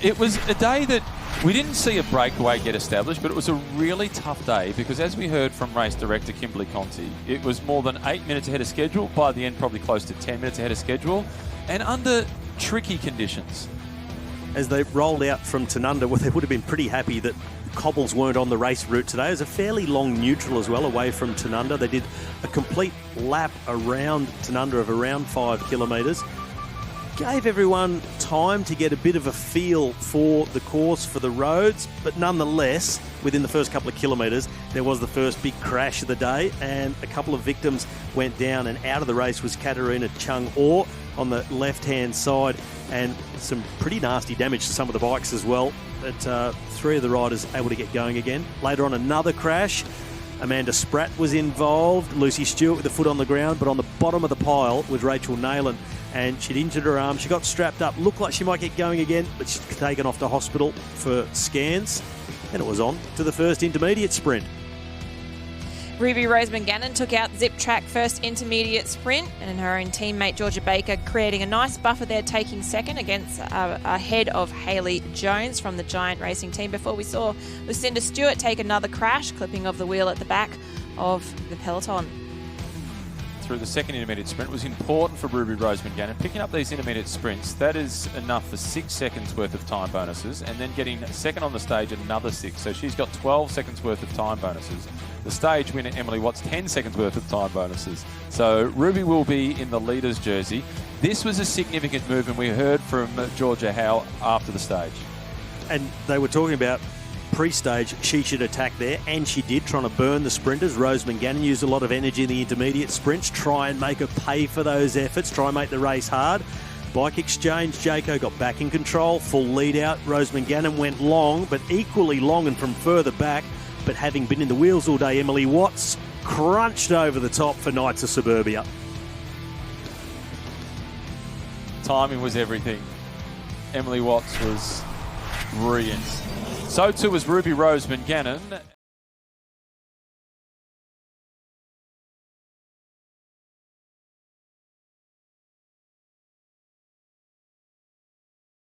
It was a day that we didn't see a breakaway get established, but it was a really tough day because, as we heard from race director Kimberly Conti, it was more than 8 minutes ahead of schedule, by the end probably close to 10 minutes ahead of schedule, and under tricky conditions. As they rolled out from Tanunda, well, they would have been pretty happy that cobbles weren't on the race route today. It was a fairly long neutral as well away from Tanunda. They did a complete lap around Tanunda of around 5 kilometres. Gave everyone time to get a bit of a feel for the course, for the roads, but nonetheless, within the first couple of kilometres, there was the first big crash of the day, and a couple of victims went down, and out of the race was Katarina Chung-Orr on the left-hand side, and some pretty nasty damage to some of the bikes as well. But 3 of the riders able to get going again. Later on, another crash. Amanda Spratt was involved, Lucy Stewart with the foot on the ground, but on the bottom of the pile was Rachel Nayland, and she'd injured her arm. She got strapped up, looked like she might get going again, but she's taken off to hospital for scans, and it was on to the first intermediate sprint. Ruby Roseman Gannon took out Ziptrak first intermediate sprint, and her own teammate Georgia Baker creating a nice buffer there, taking second against ahead of Hayley Jones from the Giant Racing team, before we saw Lucinda Stewart take another crash, clipping of the wheel at the back of the peloton. Through the second intermediate sprint was important for Ruby Roseman Gannon. Picking up these intermediate sprints, that is enough for 6 seconds worth of time bonuses, and then getting second on the stage at another 6. So she's got 12 seconds worth of time bonuses. The stage winner, Emily Watts, 10 seconds worth of time bonuses. So Ruby will be in the leader's jersey. This was a significant move, and we heard from Georgia Howe after the stage. And they were talking about pre-stage, she should attack there, and she did, trying to burn the sprinters. Roseman Gannon used a lot of energy in the intermediate sprints, try and make her pay for those efforts, try and make the race hard. Bike exchange, Jayco got back in control, full lead out. Roseman Gannon went long, but equally long and from further back. But having been in the wheels all day, Emily Watts crunched over the top for Knights of Suburbia. Timing was everything. Emily Watts was brilliant. So too was Ruby Roseman Gannon.